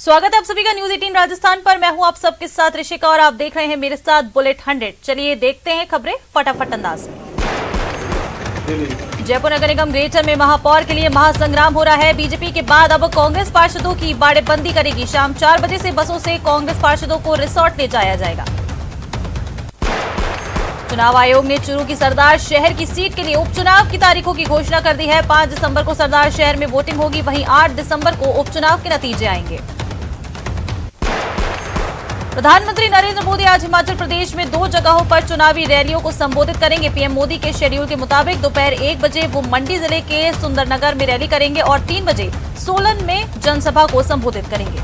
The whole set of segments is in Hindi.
स्वागत है आप सभी का न्यूज 18 राजस्थान पर। मैं हूं आप सबके साथ ऋषिका और आप देख रहे हैं मेरे साथ बुलेट 100। चलिए देखते हैं खबरें फटाफट अंदाज में। जयपुर नगर निगम ग्रेटर में महापौर के लिए महासंग्राम हो रहा है। बीजेपी के बाद अब कांग्रेस पार्षदों की बाड़ेबंदी करेगी। शाम 4 बजे से बसों से कांग्रेस पार्षदों को रिसोर्ट ले जाया जाएगा। चुनाव आयोग ने चूरू की सरदार शहर की सीट के लिए उपचुनाव की तारीखों की घोषणा कर दी है। 5 दिसंबर को सरदार शहर में वोटिंग होगी, वहीं 8 दिसंबर को उपचुनाव के नतीजे आएंगे। प्रधानमंत्री नरेंद्र मोदी आज हिमाचल प्रदेश में 2 जगहों पर चुनावी रैलियों को संबोधित करेंगे। पीएम मोदी के शेड्यूल के मुताबिक दोपहर 1 बजे वो मंडी जिले के सुंदरनगर में रैली करेंगे और 3 बजे सोलन में जनसभा को संबोधित करेंगे।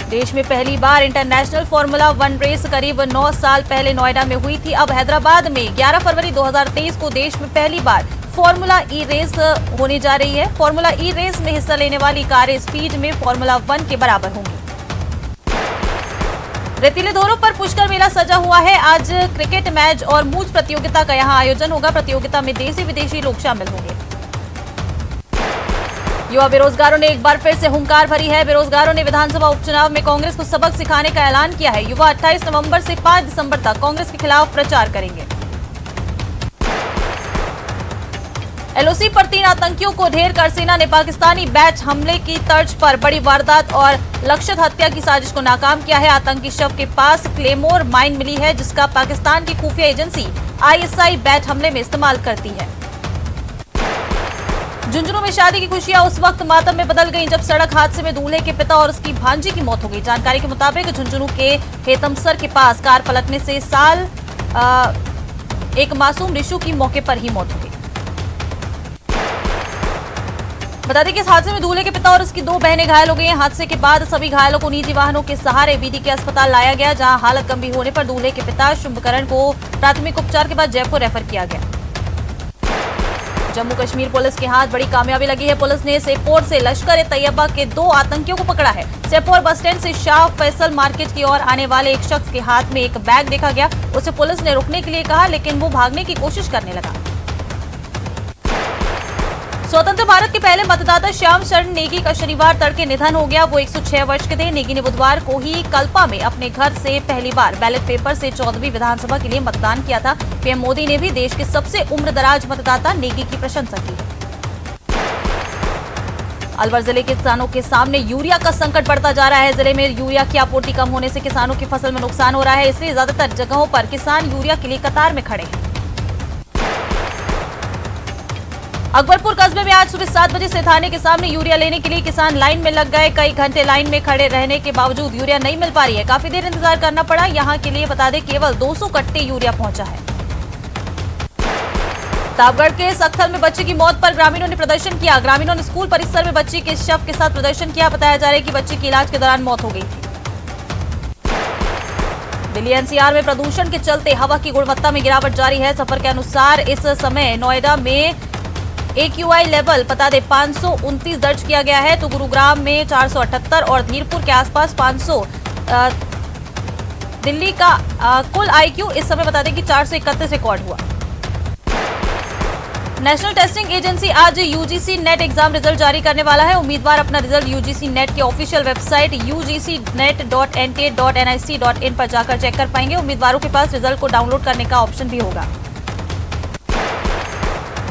देश में पहली बार इंटरनेशनल फॉर्मूला 1 रेस करीब 9 साल पहले नोएडा में हुई थी। अब हैदराबाद में 11 फरवरी 2023 को देश में पहली बार फॉर्मूला ई रेस होने जा रही है। फॉर्मूला ई रेस में हिस्सा लेने वाली कारें स्पीड में फॉर्मूला 1 के बराबर होंगी। रेतीले दौरों पर पुष्कर मेला सजा हुआ है। आज क्रिकेट मैच और मूंछ प्रतियोगिता का यहां आयोजन होगा। प्रतियोगिता में देशी विदेशी लोग शामिल होंगे। युवा बेरोजगारों ने एक बार फिर से हुंकार भरी है। बेरोजगारों ने विधानसभा उपचुनाव में कांग्रेस को सबक सिखाने का ऐलान किया है। युवा 28 नवंबर से 5 दिसंबर तक कांग्रेस के खिलाफ प्रचार करेंगे। एलओसी पर 3 आतंकियों को ढेर कर सेना ने पाकिस्तानी बैच हमले की तर्ज पर बड़ी वारदात और लक्षित हत्या की साजिश को नाकाम किया है। आतंकी शव के पास क्लेमोर माइन मिली है, जिसका पाकिस्तान की खुफिया एजेंसी आईएसआई बैच हमले में इस्तेमाल करती है। झुंझुनू में शादी की खुशियां उस वक्त मातम में बदल गईं जब सड़क हादसे में दूल्हे के पिता और उसकी भांजी की मौत हो गई। जानकारी के मुताबिक झुंझुनू के हेतमसर के पास कार पलटने से एक मासूम रिशु की मौके पर ही मौत हो गई। बता दें कि इस हादसे में दूल्हे के पिता और उसकी 2 बहनें घायल हो गई हैं। हादसे के बाद सभी घायलों को निजी वाहनों के सहारे बीडी के अस्पताल लाया गया, जहां हालत गंभीर होने पर दूल्हे के पिता शुभकरण को प्राथमिक उपचार के बाद जयपुर रेफर किया गया। जम्मू कश्मीर पुलिस के हाथ बड़ी कामयाबी लगी है। पुलिस ने सेपोर से लश्कर-ए-तैयबा के 2 आतंकियों को पकड़ा है। सेपोर बस स्टैंड से शाह फैसल मार्केट की ओर आने वाले एक शख्स के हाथ में एक बैग देखा गया। उसे पुलिस ने रुकने के लिए कहा, लेकिन वो भागने की कोशिश करने लगा। स्वतंत्र भारत के पहले मतदाता श्याम शरण नेगी का शनिवार तड़के निधन हो गया। वो 106 वर्ष के थे। नेगी ने बुधवार को ही कल्पा में अपने घर से पहली बार बैलेट पेपर से 14वीं विधानसभा के लिए मतदान किया था। पीएम मोदी ने भी देश के सबसे उम्रदराज मतदाता नेगी की प्रशंसा की। अलवर जिले के किसानों के सामने यूरिया का संकट बढ़ता जा रहा है। जिले में यूरिया की आपूर्ति कम होने से किसानों की फसल में नुकसान हो रहा है। इसलिए ज्यादातर जगहों पर किसान यूरिया के लिए कतार में खड़े हैं। अकबरपुर कस्बे में आज सुबह 7 बजे से थाने के सामने यूरिया लेने के लिए किसान लाइन में लग गए। कई घंटे लाइन में खड़े रहने के बावजूद यूरिया नहीं मिल पा रही है। काफी देर इंतजार करना पड़ा। यहां के लिए बता दें केवल 200 कट्टे यूरिया पहुंचा है। प्रतापगढ़ के सख्थल में बच्चे की मौत पर ग्रामीणों ने प्रदर्शन किया। ग्रामीणों ने स्कूल परिसर में बच्ची के शव के साथ प्रदर्शन किया। बताया जा रहा है कि बच्ची की इलाज के दौरान मौत हो गई थी। दिल्ली एनसीआर में प्रदूषण के चलते हवा की गुणवत्ता में गिरावट जारी है। सफर के अनुसार इस समय नोएडा में AQI लेवल बता दें 529 दर्ज किया गया है, तो गुरुग्राम में 478 और धीरपुर के आसपास 500। दिल्ली का कुल IQ इस समय बता दें कि 431 रिकॉर्ड हुआ। नेशनल टेस्टिंग एजेंसी आज यूजीसी नेट एग्जाम रिजल्ट जारी करने वाला है। उम्मीदवार अपना रिजल्ट यूजीसी नेट की ऑफिशियल वेबसाइट ugcnet.nta.nic.in पर जाकर चेक कर पाएंगे। उम्मीदवारों के पास रिजल्ट को डाउनलोड करने का ऑप्शन भी होगा।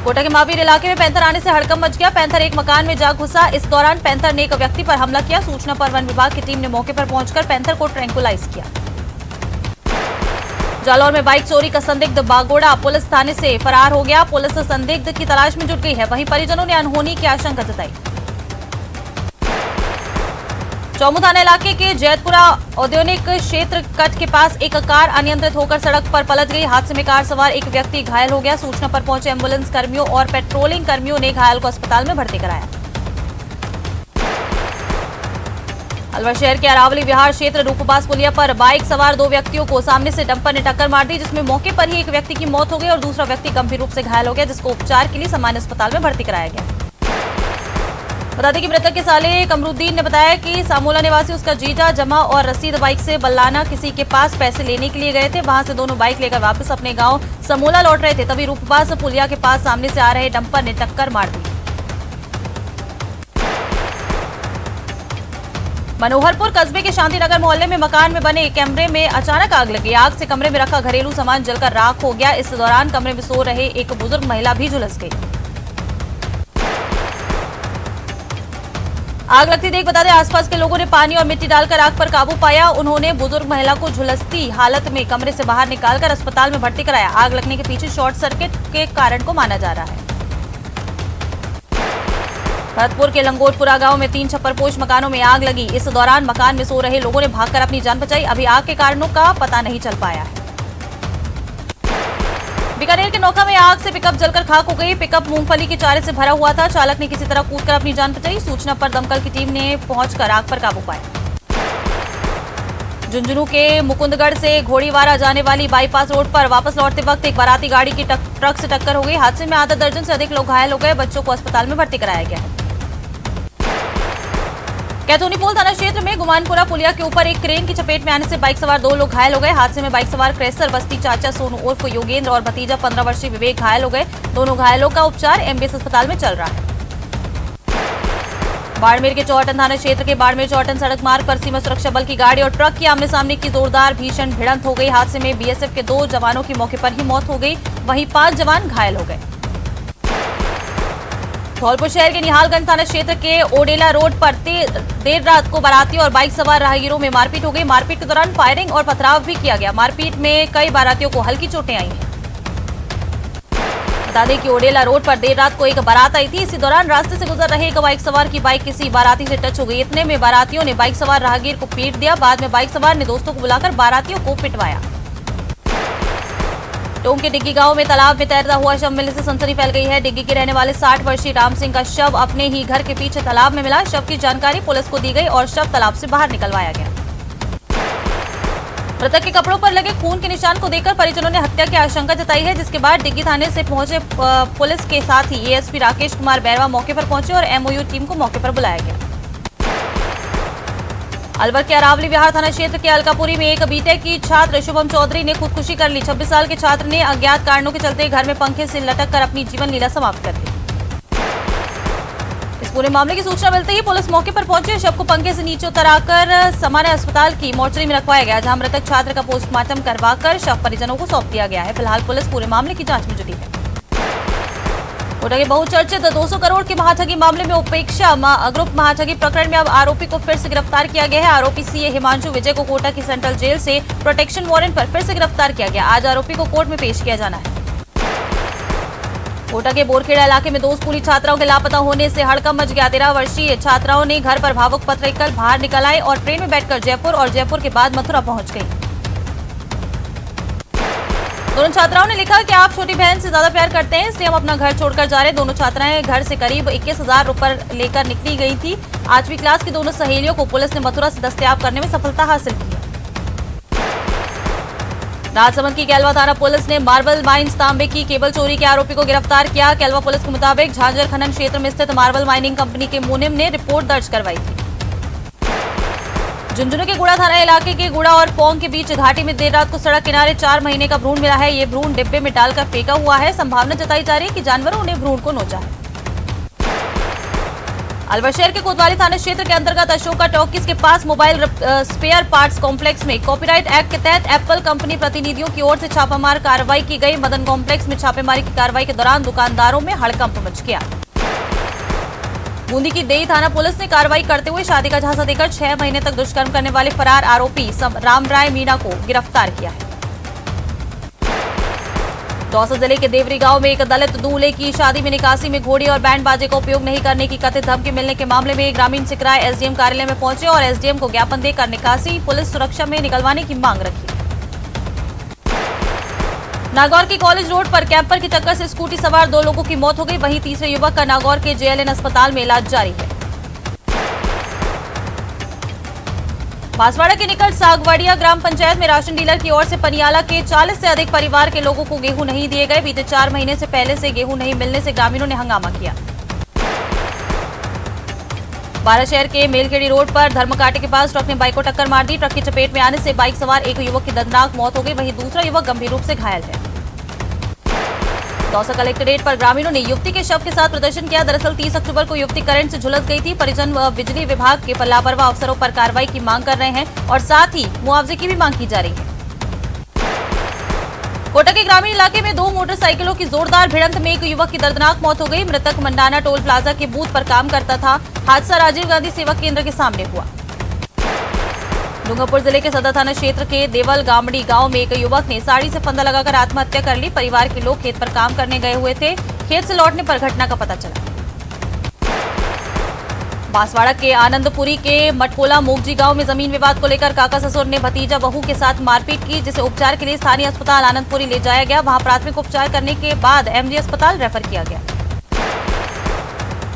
कोटा के महावीर इलाके में पैंथर आने से हड़कंप मच गया। पैंथर एक मकान में जा घुसा। इस दौरान पैंथर ने एक व्यक्ति पर हमला किया। सूचना पर वन विभाग की टीम ने मौके पर पहुंचकर पैंथर को ट्रैंकुलाइज किया। जालौर में बाइक चोरी का संदिग्ध बागोड़ा पुलिस थाने से फरार हो गया। पुलिस संदिग्ध की तलाश में जुट गई है। वहीं परिजनों ने अनहोनी की आशंका जताई। चौमू थाना इलाके के जैतपुरा औद्योगिक क्षेत्र कट के पास एक कार अनियंत्रित होकर सड़क पर पलट गई। हादसे में कार सवार एक व्यक्ति घायल हो गया। सूचना पर पहुंचे एम्बुलेंस कर्मियों और पेट्रोलिंग कर्मियों ने घायल को अस्पताल में भर्ती कराया। अलवर शहर के अरावली विहार क्षेत्र रूपबास पुलिया पर बाइक सवार 2 व्यक्तियों को सामने से डंपर ने टक्कर मार दी, जिसमें मौके पर ही एक व्यक्ति की मौत हो गई और दूसरा व्यक्ति गंभीर रूप से घायल हो गया, जिसको उपचार के लिए सामान्य अस्पताल में भर्ती कराया गया। बता दें कि मृतक के साले कमरुद्दीन ने बताया कि सामोला निवासी उसका जीजा जमा और रसीद बाइक से बल्लाना किसी के पास पैसे लेने के लिए गए थे। वहां से दोनों बाइक लेकर वापस अपने गांव समोला लौट रहे थे, तभी रूपबास पुलिया के पास सामने से आ रहे डंपर ने टक्कर मार दी। मनोहरपुर कस्बे के शांतिनगर मोहल्ले में मकान में बने कमरे में अचानक आग लगी। आग से कमरे में रखा घरेलू सामान जलकर राख हो गया। इस दौरान कमरे में सो रहे एक बुजुर्ग महिला भी झुलस गई। आग लगती देख बता दें, आसपास के लोगों ने पानी और मिट्टी डालकर आग पर काबू पाया। उन्होंने बुजुर्ग महिला को झुलसती हालत में कमरे से बाहर निकालकर अस्पताल में भर्ती कराया। आग लगने के पीछे शॉर्ट सर्किट के कारण को माना जा रहा है। भरतपुर के लंगोटपुरा गांव में 3 छप्परपोश मकानों में आग लगी। इस दौरान मकान में सो रहे लोगों ने भागकर अपनी जान बचाई। अभी आग के कारणों का पता नहीं चल पाया है। बीकानेर के नोखा में आग से पिकअप जलकर खाक हो गई। पिकअप मूंगफली के चारे से भरा हुआ था। चालक ने किसी तरह कूदकर अपनी जान बचाई। सूचना पर दमकल की टीम ने पहुंचकर आग पर काबू पाया। झुंझुनू के मुकुंदगढ़ से घोड़ीवारा जाने वाली बाईपास रोड पर वापस लौटते वक्त एक बाराती गाड़ी की ट्रक से टक्कर हो गई। हादसे में आधा दर्जन से अधिक लोग घायल हो गए। बच्चों को अस्पताल में भर्ती कराया गया है। कैथोनीपोल थाना क्षेत्र में गुमानपुरा पुलिया के ऊपर एक क्रेन की चपेट में आने से बाइक सवार 2 लोग घायल हो गए। हादसे में बाइक सवार क्रेसर बस्ती चाचा सोनू उर्फ योगेंद्र और भतीजा 15 वर्षीय विवेक घायल हो गए। दोनों घायलों का उपचार एमबीएस अस्पताल में चल रहा है। बाड़मेर के चौहटन थाना क्षेत्र के बाड़मेर चौहटन सड़क मार्ग पर सीमा सुरक्षा बल की गाड़ी और ट्रक की आमने सामने की जोरदार भीषण भिड़ंत हो गई। हादसे में बीएसएफ के 2 जवानों की मौके पर ही मौत हो गई, वहीं 5 जवान घायल हो गए। धौलपुर शहर के निहालगंज थाना क्षेत्र के ओडेला रोड पर देर रात को बारातियों और बाइक सवार राहगीरों में मारपीट हो गई। मारपीट के दौरान फायरिंग और पथराव भी किया गया। मारपीट में कई बारातियों को हल्की चोटें आई हैं। बता दें कि ओडेला रोड पर देर रात को एक बारात आई थी। इसी दौरान रास्ते से गुजर रहे एक बाइक सवार की बाइक किसी बाराती से टच हो गई। इतने में बारातियों ने बाइक सवार राहगीर को पीट दिया। बाद में बाइक सवार ने दोस्तों को बुलाकर बारातियों को पिटवाया। टोंक के डिग्गी गांव में तालाब में तैरता हुआ शव मिलने से सनसनी फैल गई है। डिग्गी के रहने वाले 60 वर्षीय राम सिंह का शव अपने ही घर के पीछे तालाब में मिला। शव की जानकारी पुलिस को दी गई और शव तालाब से बाहर निकलवाया गया। मृतक के कपड़ों पर लगे खून के निशान को देखकर परिजनों ने हत्या की आशंका जताई है, जिसके बाद डिग्गी थाने से पहुंचे पुलिस के साथ ही एएसपी राकेश कुमार बैरवा मौके पर पहुंचे और एमओयू टीम को मौके पर बुलाया गया। अलवर के अरावली विहार थाना क्षेत्र के अलकापुरी में एक बीटेक की छात्र शुभम चौधरी ने खुदकुशी कर ली। 26 साल के छात्र ने अज्ञात कारणों के चलते घर में पंखे से लटक कर अपनी जीवन लीला समाप्त कर दी। इस पूरे मामले की सूचना मिलते ही पुलिस मौके पर पहुंची। शव को पंखे से नीचे उतराकर सामान्य अस्पताल की मोर्चरी में रखवाया गया, जहां मृतक छात्र का पोस्टमार्टम करवाकर शव परिजनों को सौंप दिया गया है। फिलहाल पुलिस पूरे मामले की जांच में जुटी है। कोटा के बहुचर्चित 200 करोड़ के महाठगी मामले में उपेक्षा ग्रुप महाठगी प्रकरण में अब आरोपी को फिर से गिरफ्तार किया गया है। आरोपी सीए हिमांशु विजय को कोटा की सेंट्रल जेल से प्रोटेक्शन वारंट पर फिर से गिरफ्तार किया गया। आज आरोपी को कोर्ट में पेश किया जाना है। कोटा के बोरखेड़ा इलाके में 2 स्कूली छात्राओं के लापता होने से हड़कंप मच गया। 13 वर्षीय छात्राओं ने घर पर भावुक पत्र लिखकर बाहर निकल आए और ट्रेन में बैठकर जयपुर और जयपुर के बाद मथुरा पहुंच गई। दोनों छात्राओं ने लिखा कि आप छोटी बहन से ज्यादा प्यार करते हैं, इसलिए हम अपना घर छोड़कर जा रहे हैं। दोनों छात्राएं घर से करीब 21,000 रुपए लेकर निकली गई थी। 8वीं क्लास की दोनों सहेलियों को पुलिस ने मथुरा से दस्तयाब करने में सफलता हासिल की है। राजसमंद की कैलवा थाना पुलिस ने मार्बल माइंस तांबे की केबल चोरी के आरोपी को गिरफ्तार किया। कैलवा पुलिस के मुताबिक झांझर खनन क्षेत्र में स्थित मार्बल माइनिंग कंपनी के मुनिम ने रिपोर्ट दर्ज करवाई थी। झुंझुनू के गुड़ा थाना इलाके के गुड़ा और पोंग के बीच घाटी में देर रात को सड़क किनारे 4 महीने का भ्रूण मिला है। ये भ्रूण डिब्बे में डालकर फेंका हुआ है। संभावना जताई जा रही है कि जानवरों ने भ्रूण को नोचा है। अलवर शहर के कोतवाली थाना क्षेत्र के अंतर्गत अशोका टॉकीज के पास मोबाइल स्पेयर पार्ट्स कॉम्प्लेक्स में कॉपीराइट एक्ट के तहत एप्पल कंपनी प्रतिनिधियों की ओर से छापामार कार्रवाई की गई। मदन कॉम्प्लेक्स में छापेमारी की कार्रवाई के दौरान दुकानदारों में हड़कंप मच गया। बूंदी की देई थाना पुलिस ने कार्रवाई करते हुए शादी का झांसा देकर 6 महीने तक दुष्कर्म करने वाले फरार आरोपी रामराय मीणा को गिरफ्तार किया है। दौसा जिले के देवरी गांव में एक दलित दूल्हे की शादी में निकासी में घोड़ी और बैंड बाजे का उपयोग नहीं करने की कथित धमकी मिलने के मामले में ग्रामीण सिकराय एसडीएम कार्यालय में पहुंचे और एसडीएम को ज्ञापन देकर निकासी पुलिस सुरक्षा में निकलवाने की मांग रखी। नागौर के कॉलेज रोड पर कैंपर की टक्कर से स्कूटी सवार 2 लोगों की मौत हो गई, वहीं तीसरे युवक का नागौर के जेएलएन अस्पताल में इलाज जारी है। बांसवाड़ा के निकट सागवाड़िया ग्राम पंचायत में राशन डीलर की ओर से पनियाला के 40 से अधिक परिवार के लोगों को गेहूं नहीं दिए गए। बीते 4 महीने से पहले से गेहूं नहीं मिलने से ग्रामीणों ने हंगामा किया। बारा शहर के मेलखेड़ी रोड पर धर्मकाटे के पास ट्रक ने बाइक को टक्कर मार दी। ट्रक की चपेट में आने से बाइक सवार एक युवक की दर्दनाक मौत हो गई, वहीं दूसरा युवक गंभीर रूप से घायल है। दौसा कलेक्ट्रेट पर ग्रामीणों ने युवती के शव के साथ प्रदर्शन किया। दरअसल 30 अक्टूबर को युवती करंट से झुलस गई थी। परिजन व बिजली विभाग के लापरवाह अफसरों पर कार्रवाई की मांग कर रहे हैं और साथ ही मुआवजे की भी मांग की जा रही है। कोटा के ग्रामीण इलाके में 2 मोटरसाइकिलों की जोरदार भिड़ंत में एक युवक की दर्दनाक मौत हो गई। मृतक मंडाना टोल प्लाजा के बूथ पर काम करता था। हादसा राजीव गांधी सेवा केंद्र के सामने हुआ। डूंगरपुर जिले के सदर थाना क्षेत्र के देवल गामड़ी गांव में एक युवक ने साड़ी से फंदा लगाकर आत्महत्या कर ली। परिवार के लोग खेत पर काम करने गए हुए थे। खेत से लौटने पर घटना का पता चला। बांसवाड़ा के आनंदपुरी के मटकोला मोगजी गांव में जमीन विवाद को लेकर काका ससुर ने भतीजा बहू के साथ मारपीट की, जिसे उपचार के लिए स्थानीय अस्पताल आनंदपुरी ले जाया गया। वहां प्राथमिक उपचार करने के बाद एमजी अस्पताल रेफर किया गया।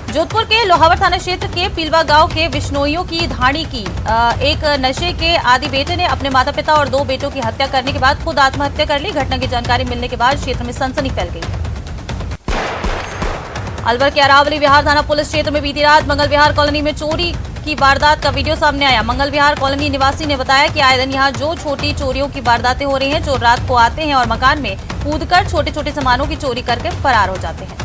जोधपुर के लोहावट थाना क्षेत्र के पीलवा गांव के विश्नोइयों की धाड़ी की एक नशे के आदि बेटे ने अपने माता पिता और 2 बेटों की हत्या करने के बाद खुद आत्महत्या कर ली। घटना की जानकारी मिलने के बाद क्षेत्र में सनसनी फैल गई। अलवर के अरावली विहार थाना पुलिस क्षेत्र में बीती रात मंगल विहार कॉलोनी में चोरी की वारदात का वीडियो सामने आया। मंगल विहार कॉलोनी निवासी ने बताया कि आए दिन यहां जो छोटी चोरियों की वारदातें हो रही हैं, चोर रात को आते हैं और मकान में कूदकर छोटे छोटे सामानों की चोरी करके फरार हो जाते हैं।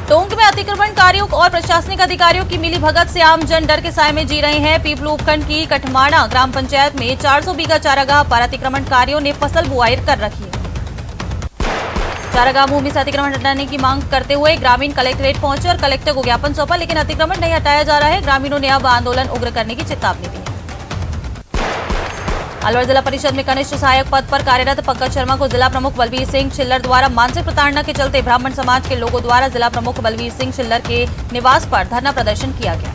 टोंक में अतिक्रमणकारियों और प्रशासनिक अधिकारियों की मिली भगत से आमजन डर के साए में जी रहे हैं। पीपलू उपखंड की कठमाड़ा ग्राम पंचायत में 400 बीघा चारागाह पर अतिक्रमणकारियों ने फसल बुआई कर रखी है। चारागाह भूमि से अतिक्रमण हटाने की मांग करते हुए ग्रामीण कलेक्ट्रेट पहुंचे और कलेक्टर को ज्ञापन सौंपा, लेकिन अतिक्रमण नहीं हटाया जा रहा है। ग्रामीणों ने अब आंदोलन उग्र करने की चेतावनी दी है। अलवर जिला परिषद में कनिष्ठ सहायक पद पर कार्यरत पंकज शर्मा को जिला प्रमुख बलवीर सिंह छिल्लर द्वारा मानसिक प्रताड़ना के चलते ब्राह्मण समाज के लोगों द्वारा जिला प्रमुख बलवीर सिंह छिल्लर के निवास पर धरना प्रदर्शन किया गया।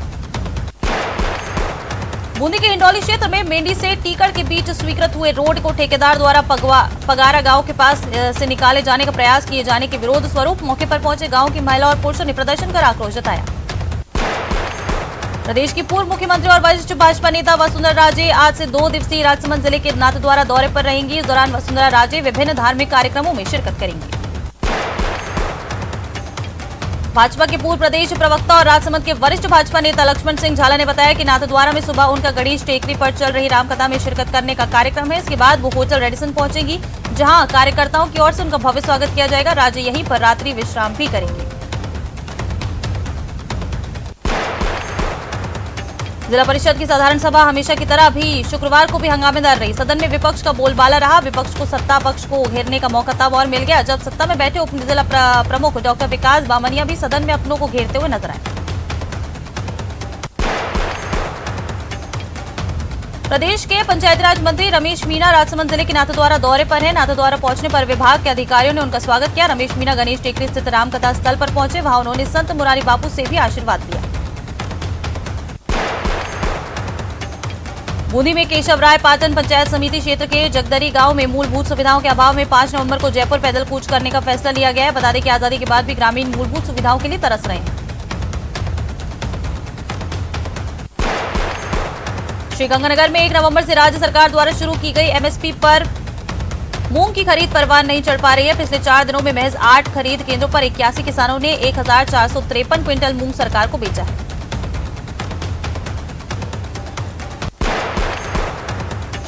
बूंदी के हिंडौली क्षेत्र में मेंढी से टीकड़ के बीच स्वीकृत हुए रोड को ठेकेदार द्वारा पगारा गांव के पास से निकाले जाने का प्रयास किए जाने के विरोध स्वरूप मौके पर पहुंचे गांव की महिला और पुरुषों ने प्रदर्शन कर आक्रोश जताया। प्रदेश की पूर्व मुख्यमंत्री और वरिष्ठ भाजपा नेता वसुंधरा राजे आज से 2 दिवसीय राजसमंद जिले के नाथद्वारा दौरे पर रहेंगी। इस दौरान वसुंधरा राजे विभिन्न धार्मिक कार्यक्रमों में शिरकत करेंगी। भाजपा के पूर्व प्रदेश प्रवक्ता और राजसमंद के वरिष्ठ भाजपा नेता लक्ष्मण सिंह झाला ने बताया कि नाथद्वारा में सुबह उनका गणेश टेकरी पर चल रही रामकथा में शिरकत करने का कार्यक्रम है। इसके बाद वो होटल रेडिसन पहुंचेंगी, जहां कार्यकर्ताओं की ओर से उनका भव्य स्वागत किया जाएगा। राजे यहीं पर रात्रि विश्राम भी करेंगे। जिला परिषद की साधारण सभा हमेशा की तरह भी शुक्रवार को भी हंगामेदार रही। सदन में विपक्ष का बोलबाला रहा। विपक्ष को सत्ता पक्ष को घेरने का मौका तब और मिल गया जब सत्ता में बैठे उप जिला प्रमुख डॉक्टर विकास बामनिया भी सदन में अपनों को घेरते हुए नजर आए। प्रदेश के पंचायतीराज मंत्री रमेश मीणा राजसमंद जिले के नाथद्वारा दौरे पर है। नाथद्वारा पहुंचने पर विभाग के अधिकारियों ने उनका स्वागत किया। रमेश मीणा गणेश टेकरी स्थित रामकथा स्थल पर पहुंचे। वहां उन्होंने संत मुरारी बापू से भी आशीर्वाद लिया। बूंदी में केशव राय पाटन पंचायत समिति क्षेत्र के जगदरी गांव में मूलभूत सुविधाओं के अभाव में 5 नवंबर को जयपुर पैदल कूच करने का फैसला लिया गया है। बता दें कि आजादी के बाद भी ग्रामीण मूलभूत सुविधाओं के लिए तरस रहे हैं। श्रीगंगानगर में 1 नवंबर से राज्य सरकार द्वारा शुरू की गई एमएसपी पर मूंग की खरीद परवान नहीं चढ़ पा रही है। पिछले 4 दिनों में महज 8 खरीद केंद्रों पर 81 किसानों ने 1453 क्विंटल मूंग सरकार को बेचा है।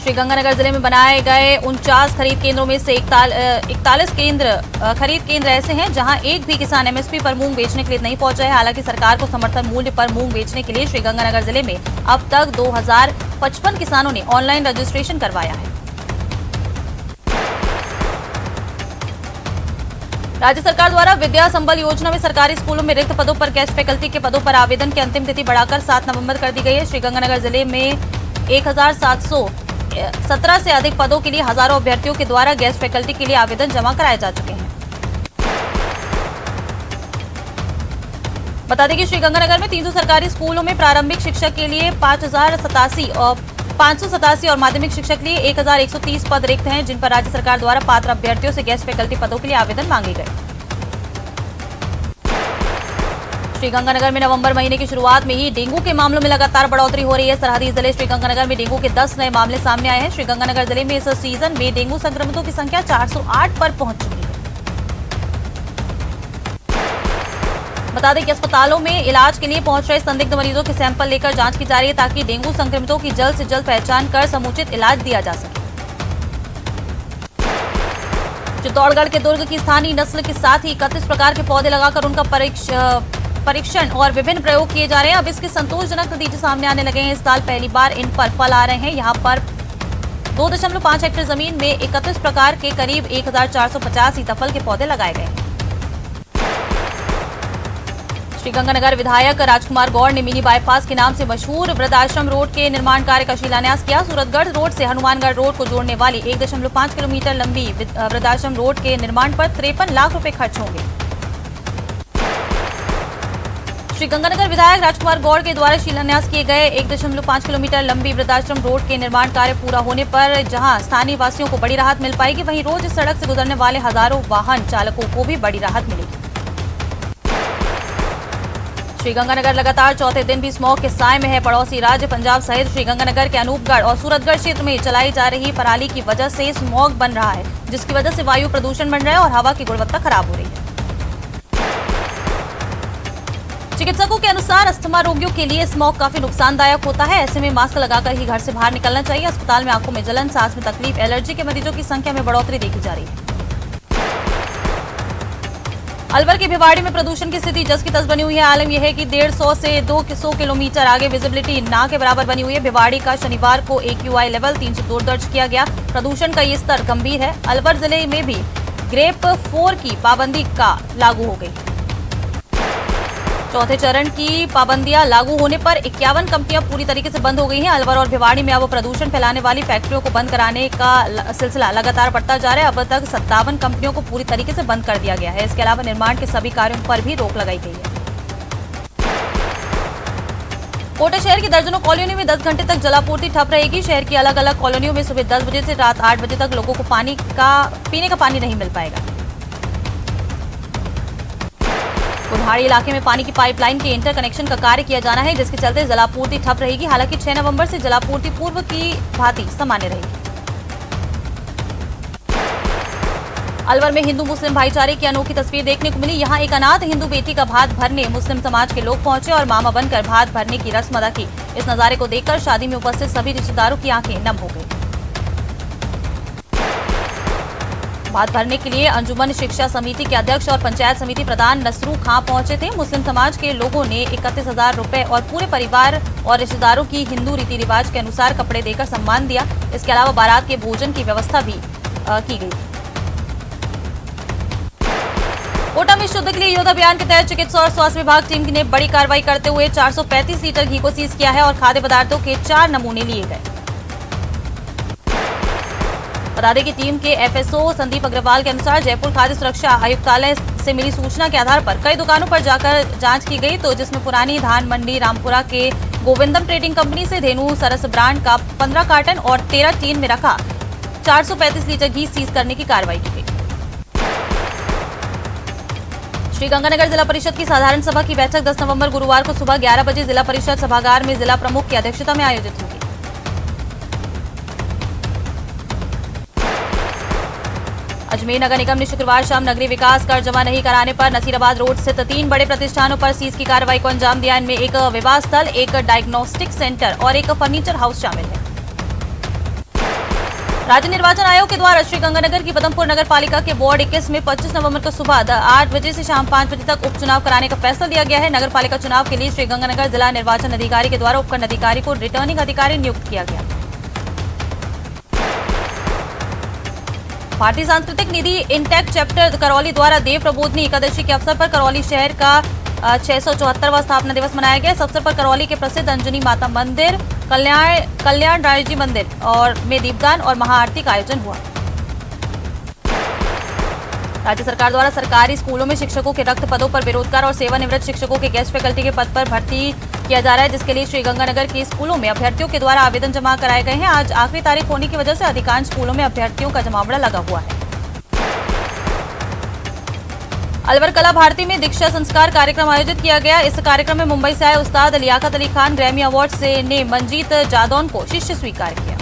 श्रीगंगानगर जिले में बनाए गए 49 खरीद केंद्रों में से 41 खरीद केंद्र ऐसे हैं जहां एक भी किसान एमएसपी पर मूंग बेचने के लिए नहीं पहुंचा है। हालांकि सरकार को समर्थन मूल्य पर मूंग बेचने के लिए श्रीगंगानगर जिले में अब तक 2055 किसानों ने ऑनलाइन रजिस्ट्रेशन करवाया है। राज्य सरकार द्वारा विद्या संबल योजना में सरकारी स्कूलों में रिक्त पदों पर गेस्ट फैकल्टी के पदों पर आवेदन की अंतिम तिथि बढ़ाकर 7 नवंबर कर दी गई है। श्रीगंगानगर जिले में 1717 से अधिक पदों के लिए हजारों अभ्यर्थियों के द्वारा गेस्ट फैकल्टी के लिए आवेदन जमा कराए जा चुके हैं। बता दें कि श्रीगंगानगर में 300 सरकारी स्कूलों में प्रारंभिक शिक्षा के लिए 587 और माध्यमिक शिक्षा के लिए 1130 पद रिक्त हैं, जिन पर राज्य सरकार द्वारा पात्र अभ्यर्थियों से गेस्ट फैकल्टी पदों के लिए आवेदन मांगे गए। श्रीगंगानगर में नवंबर महीने की शुरुआत में ही डेंगू के मामलों में लगातार बढ़ोतरी हो रही है। सरहदी जिले श्रीगंगानगर में डेंगू के 10 नए मामले सामने आए हैं। श्रीगंगानगर जिले में इस सीजन में डेंगू संक्रमितों की संख्या 408 पर पहुंच चुकी है। बता दें कि अस्पतालों में इलाज के लिए पहुंच रहे संदिग्ध मरीजों के सैंपल लेकर जांच की जा रही है, ताकि डेंगू संक्रमितों की जल्द से जल्द पहचान कर समुचित इलाज दिया जा सके। चित्तौड़गढ़ के दुर्ग की स्थानीय नस्ल के साथ ही 31 प्रकार के पौधे लगाकर उनका परीक्षण और विभिन्न प्रयोग किए जा रहे हैं। अब इसके संतोषजनक नतीजे सामने आने लगे हैं। इस साल पहली बार इन पर फल आ रहे हैं। यहाँ पर 2.5 हेक्टेयर जमीन में 31 प्रकार के करीब 1450 सीताफल के पौधे लगाए गए हैं। श्रीगंगानगर विधायक राजकुमार गौड़ ने मिनी बाईपास के नाम से मशहूर वृद्धाश्रम रोड के निर्माण कार्य का शिलान्यास किया। सूरतगढ़ रोड से हनुमानगढ़ रोड को जोड़ने वाली 1.5 किलोमीटर लंबी वृद्धाश्रम रोड के निर्माण पर 53 लाख रुपए खर्च होंगे। श्रीगंगानगर विधायक राजकुमार गौड़ के द्वारा शिलान्यास किए गए 1.5 किलोमीटर लंबी वृद्धाश्रम रोड के निर्माण कार्य पूरा होने पर जहां स्थानीय वासियों को बड़ी राहत मिल पाएगी, वहीं रोज इस सड़क से गुजरने वाले हजारों वाहन चालकों को भी बड़ी राहत मिलेगी। श्रीगंगानगर लगातार चौथे दिन भी स्मॉग के साए में है। पड़ोसी राज्य पंजाब सहित श्रीगंगानगर के अनूपगढ़ और सूरतगढ़ क्षेत्र में चलाई जा रही पराली की वजह से स्मॉग बन रहा है, जिसकी वजह से वायु प्रदूषण बढ़ रहा है और हवा की गुणवत्ता खराब हो रही है। चिकित्सकों के अनुसार अस्थमा रोगियों के लिए स्मॉग काफी नुकसानदायक होता है। ऐसे में मास्क लगाकर ही घर से बाहर निकलना चाहिए। अस्पताल में आंखों में जलन, सांस में तकलीफ, एलर्जी के मरीजों की संख्या में बढ़ोतरी देखी जा रही है। अलवर के भिवाड़ी में प्रदूषण की स्थिति जस की तस बनी हुई है। आलम यह है कि 150 से 200 किलोमीटर आगे विजिबिलिटी ना के बराबर बनी हुई है। भिवाड़ी का शनिवार को AQI लेवल 302 दर्ज किया गया। प्रदूषण का ये स्तर गंभीर है। अलवर जिले में भी ग्रेप 4 की पाबंदी का लागू हो गई। चौथे चरण की पाबंदियां लागू होने पर 51 कंपनियां पूरी तरीके से बंद हो गई हैं। अलवर और भिवाड़ी में अब प्रदूषण फैलाने वाली फैक्ट्रियों को बंद कराने का सिलसिला लगातार बढ़ता जा रहा है। अब तक 57 कंपनियों को पूरी तरीके से बंद कर दिया गया है। इसके अलावा निर्माण के सभी कार्यों पर भी रोक लगाई गई है। कोटा शहर की दर्जनों कॉलोनियों में 10 घंटे तक जलापूर्ति ठप रहेगी। शहर की अलग अलग कॉलोनियों में सुबह 10 बजे से रात 8 बजे तक लोगों को पीने का पानी नहीं मिल पाएगा। कुल्हाड़ी इलाके में पानी की पाइपलाइन के इंटरकनेक्शन का कार्य किया जाना है, जिसके चलते जलापूर्ति ठप रहेगी। हालांकि 6 नवंबर से जलापूर्ति पूर्व की भांति सामान्य रहेगी। अलवर में हिंदू मुस्लिम भाईचारे की अनोखी तस्वीर देखने को मिली। यहां एक अनाथ हिंदू बेटी का भात भरने मुस्लिम समाज के लोग पहुंचे और मामा बनकर भात भरने की रस्म अदा की। इस नजारे को देखकर शादी में उपस्थित सभी रिश्तेदारों की आंखें नम हो गई। भात भरने के लिए अंजुमन शिक्षा समिति के अध्यक्ष और पंचायत समिति प्रधान नसरू खां पहुंचे थे। मुस्लिम समाज के लोगों ने 31,000 रुपए और पूरे परिवार और रिश्तेदारों की हिंदू रीति रिवाज के अनुसार कपड़े देकर सम्मान दिया। इसके अलावा बारात के भोजन की व्यवस्था भी की गई। कोटा में शुद्ध के लिए योद्धा अभियान के तहत चिकित्सा और स्वास्थ्य विभाग टीम ने बड़ी कार्रवाई करते हुए 435 लीटर घी को सीज किया है और खाद्य पदार्थों के 4 नमूने लिए गए। बता दें कि टीम के FSO संदीप अग्रवाल के अनुसार जयपुर खाद्य सुरक्षा आयुक्तालय से मिली सूचना के आधार पर कई दुकानों पर जाकर जांच की गई, तो जिसमें पुरानी धान मंडी रामपुरा के गोविंदम ट्रेडिंग कंपनी से धेनु सरस ब्रांड का 15 कार्टन और 13 टीन में रखा 435 लीटर घी सीज करने की कार्रवाई की गई। श्रीगंगानगर जिला परिषद की साधारण सभा की बैठक 10 नवंबर गुरुवार को सुबह 11 बजे जिला परिषद सभागार में जिला प्रमुख की अध्यक्षता में आयोजित होगी। अजमेर नगर निगम ने शुक्रवार शाम नगरीय विकास कर जमा नहीं कराने पर नसीराबाद रोड स्थित 3 बड़े प्रतिष्ठानों पर सीज की कार्रवाई को अंजाम दिया। इनमें एक विवाह स्थल, एक डायग्नोस्टिक सेंटर और एक फर्नीचर हाउस शामिल है। राज्य निर्वाचन आयोग के द्वारा श्रीगंगानगर की पदमपुर नगर पालिका के वार्ड 21 में 25 नवंबर को सुबह 8 बजे से शाम 5 बजे तक उपचुनाव कराने का फैसला लिया गया है। नगर पालिका चुनाव के लिए श्रीगंगानगर जिला निर्वाचन अधिकारी के द्वारा उपखंड अधिकारी को रिटर्निंग अधिकारी नियुक्त किया गया। भारतीय सांस्कृतिक निधि इंटैक्ट चैप्टर करौली द्वारा देव प्रबोधनी एकादशी के अवसर पर करौली शहर का 674वां स्थापना दिवस मनाया गया। इस अवसर पर करौली के प्रसिद्ध अंजनी माता मंदिर, कल्याण राय जी मंदिर और में दीपदान और महाआरती का आयोजन हुआ। राज्य सरकार द्वारा सरकारी स्कूलों में शिक्षकों के रिक्त पदों पर बेरोजगार और सेवानिवृत्त शिक्षकों के गेस्ट फैकल्टी के पद पर भर्ती किया जा रहा है, जिसके लिए श्रीगंगानगर के स्कूलों में अभ्यर्थियों के द्वारा आवेदन जमा कराए गए हैं। आज आखिरी तारीख होने की वजह से अधिकांश स्कूलों में अभ्यर्थियों का जमावड़ा लगा हुआ है। अलवर कला भारती में दीक्षा संस्कार कार्यक्रम आयोजित किया गया। इस कार्यक्रम में मुंबई से आए उस्ताद लियाकत अली खान ग्रैमी अवार्ड से ने मंजीत जादौन को शिष्य स्वीकार किया।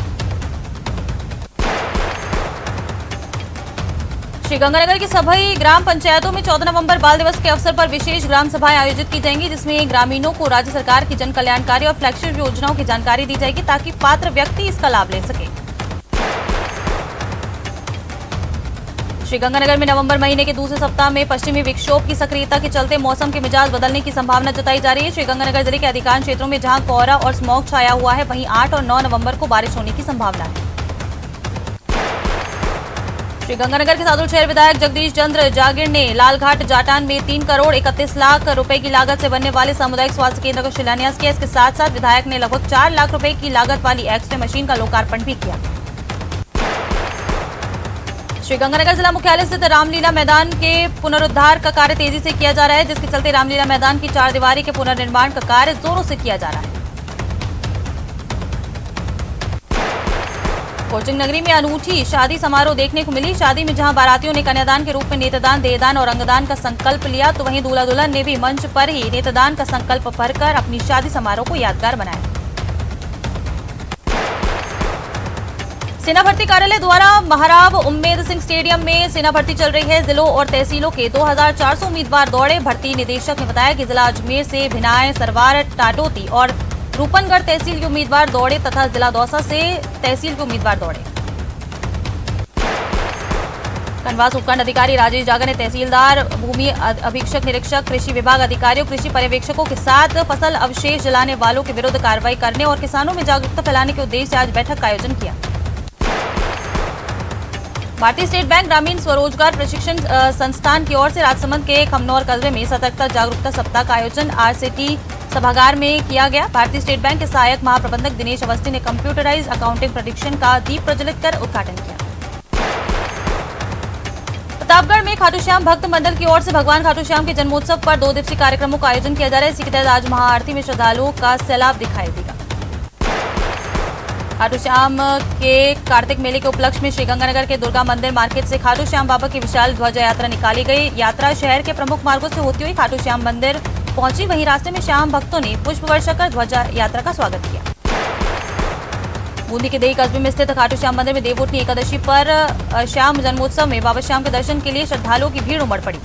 श्रीगंगानगर की सभी ग्राम पंचायतों में 14 नवंबर बाल दिवस के अवसर पर विशेष ग्राम सभाएं आयोजित की जाएंगी, जिसमें ग्रामीणों को राज्य सरकार की जन कल्याणकारी और फ्लैगशिप योजनाओं की जानकारी दी जाएगी ताकि पात्र व्यक्ति इसका लाभ ले सके। श्रीगंगानगर में नवंबर महीने के दूसरे सप्ताह में पश्चिमी विक्षोभ की सक्रियता के चलते मौसम के मिजाज बदलने की संभावना जताई जा रही है। श्रीगंगानगर जिले के अधिकांश क्षेत्रों में जहां कोहरा और स्मॉग छाया हुआ है, वहीं 8 और 9 नवंबर को बारिश होने की संभावना है। श्रीगंगानगर के सादुलशहर विधायक जगदीश चंद्र जागीर ने लालघाट जाटान में 3 करोड़ 31 लाख रुपए की लागत से बनने वाले सामुदायिक स्वास्थ्य केंद्र का शिलान्यास किया। इसके साथ साथ विधायक ने लगभग 4 लाख रुपए की लागत वाली एक्सरे मशीन का लोकार्पण भी किया। श्रीगंगानगर जिला मुख्यालय स्थित रामलीला मैदान के पुनरुद्धार का कार्य तेजी से किया जा रहा है, जिसके चलते रामलीला मैदान की 4 दीवारी के पुनर्निर्माण का कार्य जोरों से किया जा रहा है। कोचिंग नगरी में अनूठी शादी समारोह देखने को मिली। शादी में जहां बारातियों ने कन्यादान के रूप में नेत्रदान, देहदान और अंगदान का संकल्प लिया, तो वहीं दूल्हा दुल्हन ने भी मंच पर ही नेत्रदान का संकल्प भरकर अपनी शादी समारोह को यादगार बनाया। सेना भर्ती कार्यालय द्वारा महाराव उम्मेद सिंह स्टेडियम में सेना भर्ती चल रही है। जिलों और तहसीलों के 2400 उम्मीदवार दौड़े। भर्ती निदेशक ने बताया कि जिला अजमेर से भिनाय, सरवार, टाटोती और रूपनगढ़ तहसील के उम्मीदवार दौड़े तथा जिला दौसा से तहसील के उम्मीदवार दौड़े। कनवास उपखंड अधिकारी राजेश जागर ने तहसीलदार, भूमि अधीक्षक, निरीक्षक, कृषि विभाग अधिकारियों, कृषि पर्यवेक्षकों के साथ फसल अवशेष जलाने वालों के विरुद्ध कार्रवाई करने और किसानों में जागरूकता फैलाने के उद्देश्य से आज बैठक का आयोजन किया। भारतीय स्टेट बैंक ग्रामीण स्वरोजगार प्रशिक्षण संस्थान की ओर से राजसमंद के खमनौर कस्बे में सतर्कता जागरूकता सप्ताह का आयोजन आरसीटी सभागार में किया गया। भारतीय स्टेट बैंक के सहायक महाप्रबंधक दिनेश अवस्थी ने कंप्यूटराइज अकाउंटिंग प्रशिक्षण का दीप प्रज्वलित कर उद्घाटन किया। प्रतापगढ़ में खाटू श्याम भक्त मंडल की ओर से भगवान खाटू श्याम के जन्मोत्सव पर 2 दिवसीय कार्यक्रमों का आयोजन किया जा रहा है। इसी के तहत आज महाआरती में श्रद्धालुओं का सैलाब दिखाई देगा। खाटू श्याम के कार्तिक मेले के उपलक्ष्य में श्रीगंगानगर के दुर्गा मंदिर मार्केट से खाटू श्याम बाबा की विशाल ध्वजा यात्रा निकाली गई। यात्रा शहर के प्रमुख मार्गों से होती हुई खाटू श्याम मंदिर पहुंची। वहीं रास्ते में श्याम भक्तों ने पुष्प वर्षा कर ध्वजा यात्रा का स्वागत किया। बूंदी के देही कस्बे में स्थित खाटू श्याम मंदिर में देवउठनी एकादशी पर श्याम जन्मोत्सव में बाबा श्याम के दर्शन के लिए श्रद्धालुओं की भीड़ उमड़ पड़ी।